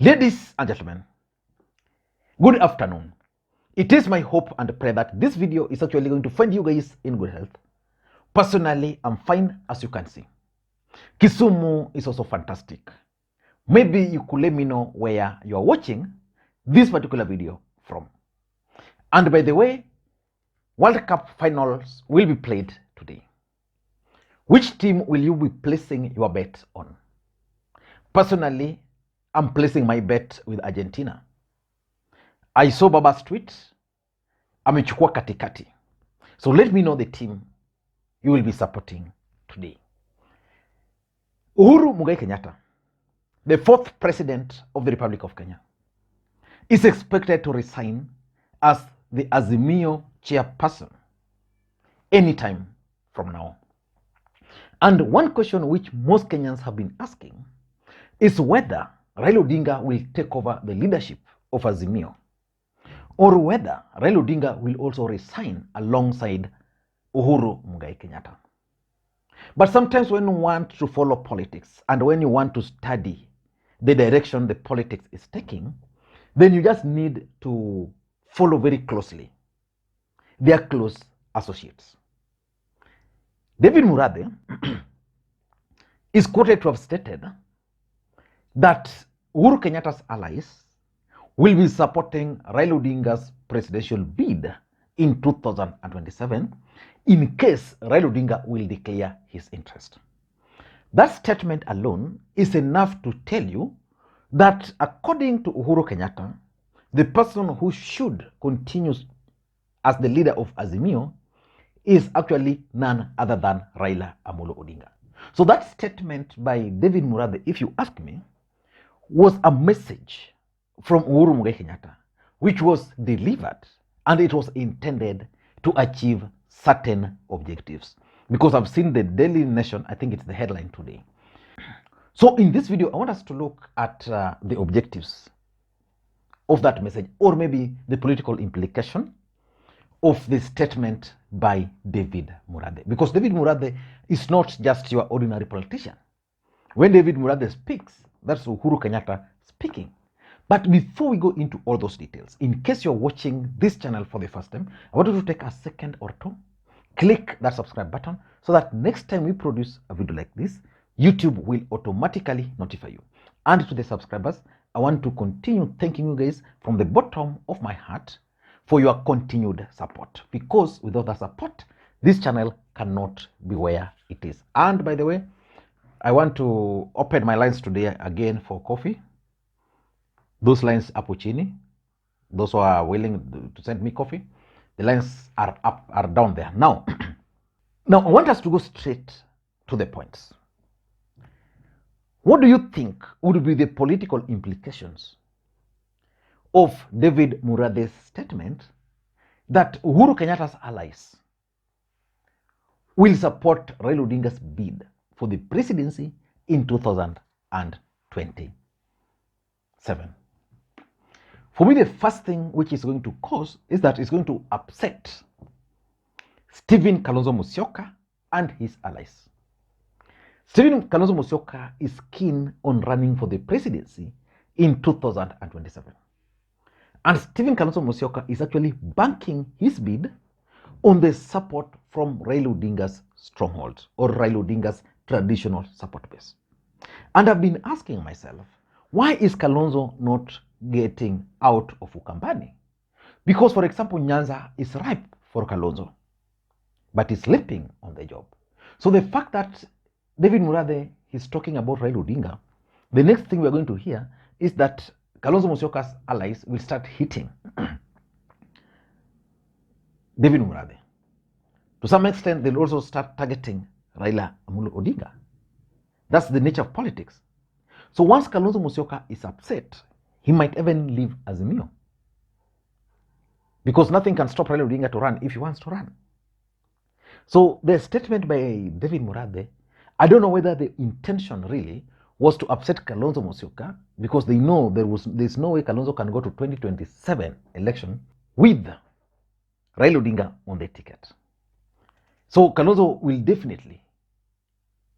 Ladies and gentlemen, good afternoon. It is my hope and prayer that this video is actually going to find you guys in good health. Personally, I'm fine, as you can see. Kisumu is also fantastic. Maybe you could let me know where you are watching this particular video from. And by the way, World Cup finals will be played today. Which team will you be placing your bet on? Personally, I'm placing my bet with Argentina. I saw Baba's tweet, amechukua katikati. So let me know the team you will be supporting today. Uhuru Muigai Kenyatta, the fourth president of the Republic of Kenya, is expected to resign as the Azimio chairperson anytime from now. And one question which most Kenyans have been asking is whether Raila Odinga will take over the leadership of Azimio, or whether Raila Odinga will also resign alongside Uhuru Muigai Kenyatta. But sometimes when you want to follow politics and when you want to study the direction the politics is taking, then you just need to follow very closely their close associates. David Murathe is quoted to have stated that Uhuru Kenyatta's allies will be supporting Raila Odinga's presidential bid in 2027 in case Raila Odinga will declare his interest. That statement alone is enough to tell you that according to Uhuru Kenyatta, the person who should continue as the leader of Azimio is actually none other than Raila Amolo Odinga. So that statement by David Murathe, if you ask me, was a message from Uhuru Muigai Kenyatta, which was delivered and it was intended to achieve certain objectives. Because I've seen the Daily Nation, I think it's the headline today. So in this video, I want us to look at the objectives of that message, or maybe the political implication of the statement by David Murathe. Because David Murathe is not just your ordinary politician. When David Murathe speaks, that's Uhuru Kenyatta speaking. But before we go into all those details, in case you're watching this channel for the first time, I want you to take a second or two, click that subscribe button so that next time we produce a video like this, YouTube will automatically notify you. And to the subscribers, I want to continue thanking you guys from the bottom of my heart for your continued support. Because without the support, this channel cannot be where it is. And by the way, I want to open my lines today again for coffee. Those lines up chini, those who are willing to send me coffee, the lines are up, are down there. Now, I want us to go straight to the points. What do you think would be the political implications of David Murathe's statement that Uhuru Kenyatta's allies will support Raila Odinga's bid for the presidency in 2027? For me, the first thing which is going to cause is that it's going to upset Stephen Kalonzo Musyoka and his allies. Stephen Kalonzo Musyoka is keen on running for the presidency in 2027. And Stephen Kalonzo Musyoka is actually banking his bid on the support from Raila Odinga's stronghold, or Raila Odinga's traditional support base. And I've been asking myself, why is Kalonzo not getting out of Ukambani? Because, for example, Nyanza is ripe for Kalonzo, but he's sleeping on the job. So the fact that David Murathe is talking about Raila Odinga, the next thing we're going to hear is that Kalonzo Musyoka's allies will start hitting David Murathe. To some extent, they'll also start targeting Raila Amolo Odinga. That's the nature of politics. So once Kalonzo Musyoka is upset, he might even leave Azimio. Because nothing can stop Raila Odinga to run if he wants to run. So the statement by David Murathe, I don't know whether the intention really was to upset Kalonzo Musyoka, because they know there's no way Kalonzo can go to 2027 election with Raila Odinga on the ticket. So Kalonzo will definitely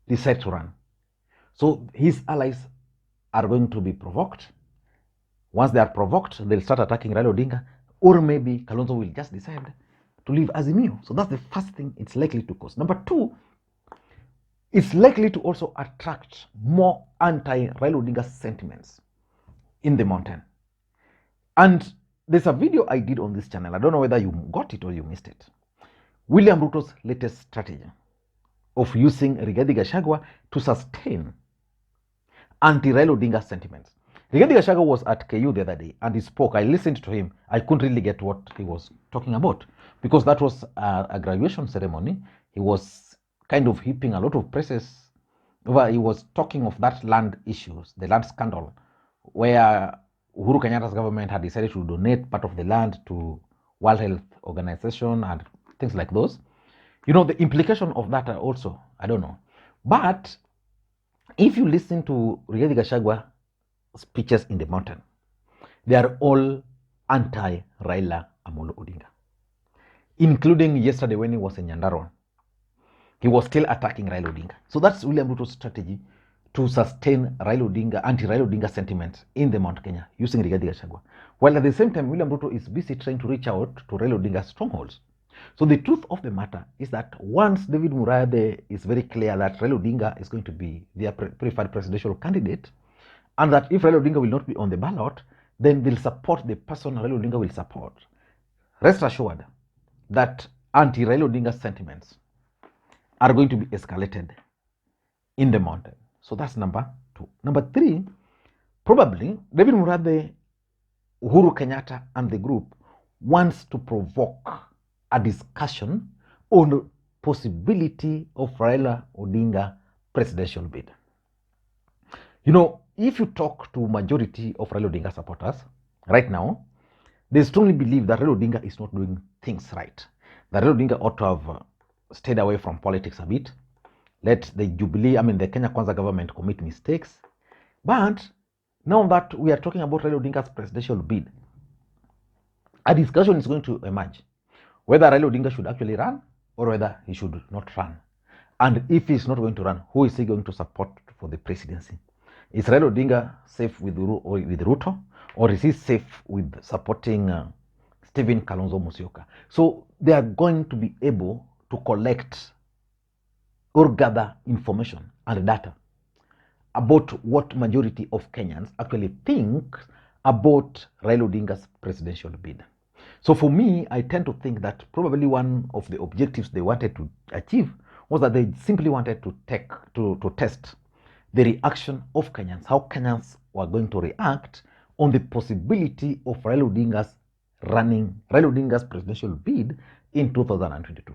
decide to run. So his allies are going to be provoked. Once they are provoked, they'll start attacking Raila Odinga, or maybe Kalonzo will just decide to leave Azimio. So that's the first thing it's likely to cause. Number two, it's likely to also attract more anti-Raila Odinga sentiments in the mountain. And there's a video I did on this channel. I don't know whether you got it or you missed it. William Ruto's latest strategy of using Rigathi Gachagua to sustain anti-Raila Odinga sentiments. Rigathi Gachagua was at KU the other day and he spoke. I listened to him. I couldn't really get what he was talking about because that was a graduation ceremony. He was kind of heaping a lot of praises. He was talking of that land issues, the land scandal, where Uhuru Kenyatta's government had decided to donate part of the land to World Health Organization and things like those. You know, the implication of that are also, I don't know. But if you listen to Rigathi Gachagua speeches in the mountain, they are all anti-Raila Amolo Odinga. Including yesterday when he was in Nyandarua, he was still attacking Raila Odinga. So that's William Ruto's strategy to sustain Raila Odinga, anti-Raila Odinga sentiment in the Mount Kenya using Rigathi Gachagua. While at the same time, William Ruto is busy trying to reach out to Raila Odinga's strongholds. So the truth of the matter is that once David Murathe is very clear that Raila Odinga is going to be their preferred presidential candidate, and that if Raila Odinga will not be on the ballot, then they'll support the person Raila Odinga will support. Rest assured that anti-Raila Odinga sentiments are going to be escalated in the mountain. So that's number two. Number three, probably David Murathe, Uhuru Kenyatta and the group wants to provoke a discussion on the possibility of Raila Odinga presidential bid. You know, if you talk to majority of Raila Odinga supporters right now, they strongly believe that Raila Odinga is not doing things right. That Raila Odinga ought to have stayed away from politics a bit. Let the Jubilee, the Kenya Kwanza government commit mistakes. But now that we are talking about Raila Odinga's presidential bid, a discussion is going to emerge whether Raila Odinga should actually run or whether he should not run. And if he's not going to run, who is he going to support for the presidency? Is Raila Odinga safe with Ruto, or is he safe with supporting Stephen Kalonzo Musyoka? So they are going to be able to collect or gather information and data about what majority of Kenyans actually think about Raila Odinga's presidential bid. So for me, I tend to think that probably one of the objectives they wanted to achieve was that they simply wanted to test the reaction of Kenyans, how Kenyans were going to react on the possibility of Raila Odinga's presidential bid in 2022.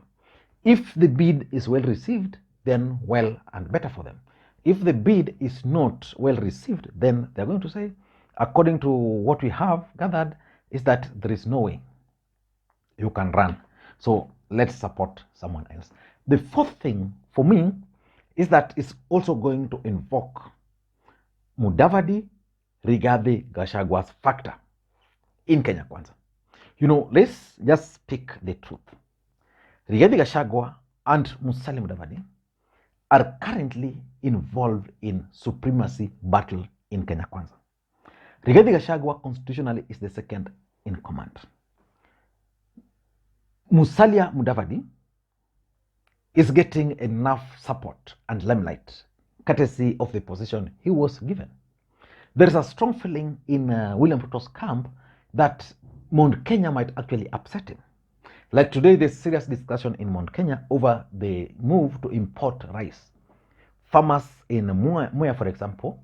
If the bid is well received, then well and better for them. If the bid is not well received, then they're going to say, according to what we have gathered, is that there is no way you can run. So let's support someone else. The fourth thing for me is that it's also going to invoke Mudavadi Rigathi Gachagua's factor in Kenya Kwanza. You know, let's just speak the truth. Rigathi Gachagua and Musalia Mudavadi are currently involved in supremacy battle in Kenya Kwanza. Rigathi Gachagua constitutionally is the second in command. Musalia Mudavadi is getting enough support and limelight courtesy of the position he was given. There is a strong feeling in William Ruto's camp that Mount Kenya might actually upset him. Like today, there's serious discussion in Mount Kenya over the move to import rice. Farmers in Muya, for example,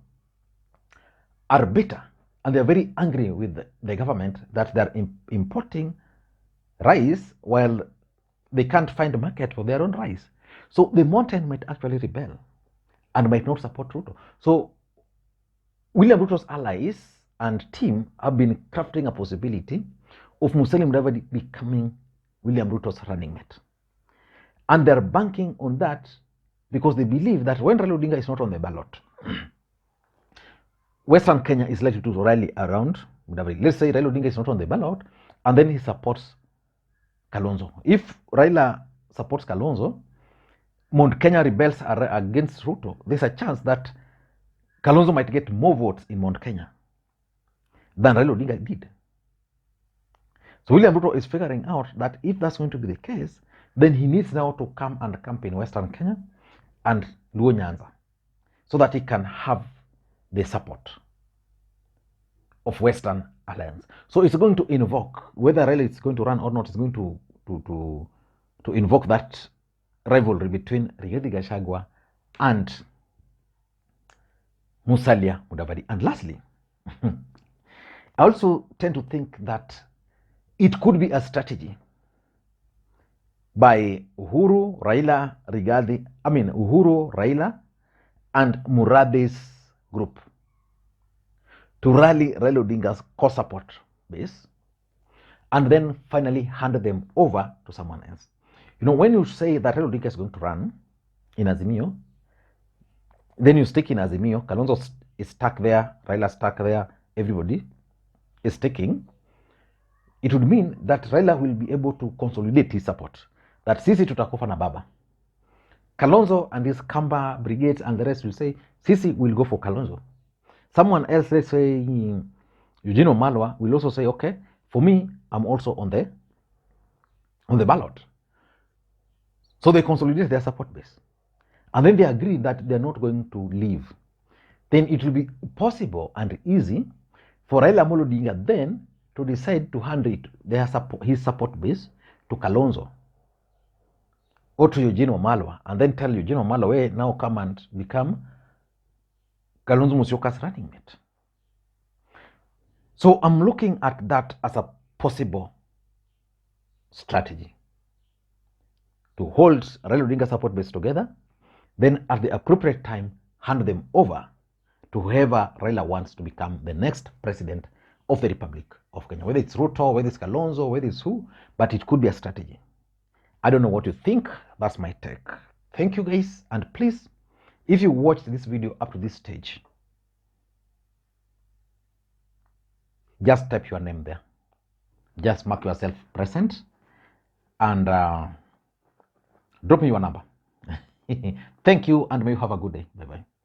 are bitter and they're very angry with the government that they're importing rice while they can't find a market for their own rice. So the mountain might actually rebel and might not support Ruto. So William Ruto's allies and team have been crafting a possibility of Musalia Mudavadi becoming William Ruto's running mate. And they're banking on that because they believe that when Raila Odinga is not on the ballot, Western Kenya is likely to rally around Mudavadi. Let's say Raila Odinga is not on the ballot and then he supports Kalonzo. If Raila supports Kalonzo, Mount Kenya rebels against Ruto, there's a chance that Kalonzo might get more votes in Mount Kenya than Raila Odinga did. So William Ruto is figuring out that if that's going to be the case, then he needs now to come and camp in Western Kenya and Luo Nyanza so that he can have the support of Western Alliance. So it's going to invoke, whether Raila is going to run or not, it's going to invoke that rivalry between Rigathi Gachagua and Musalia Mudavadi. And lastly, I also tend to think that it could be a strategy by Uhuru, Raila, and Murathe's group to rally Raila Odinga's core support base and then finally hand them over to someone else. You know, when you say that Raila Odinga is going to run in Azimio, then you stick in Azimio, Kalonzo is stuck there, Raila stuck there, everybody is sticking. It would mean that Raila will be able to consolidate his support. That sisi tutakufa na baba. Kalonzo and his Kamba brigades and the rest will say, sisi will go for Kalonzo. Someone else, let's say Eugine Wamwalwa, will also say, okay, for me, I'm also on the ballot. So they consolidate their support base. And then they agree that they're not going to leave. Then it will be possible and easy for Raila Odinga then to decide to hand his support base to Kalonzo or to Eugene Wamwalwa, and then tell Eugene Wamwalwa, hey, now come and become Kalonzo Musyoka's running mate. So I'm looking at that as a possible strategy to hold Raila Odinga support base together, then at the appropriate time hand them over to whoever Raila wants to become the next president of the Republic of Kenya. Whether it's Ruto, whether it's Kalonzo, whether it's who, but it could be a strategy. I don't know what you think. That's my take. Thank you guys, and please, if you watched this video up to this stage, just type your name there. Just mark yourself present and drop me your number. Thank you, and may you have a good day. Bye-bye.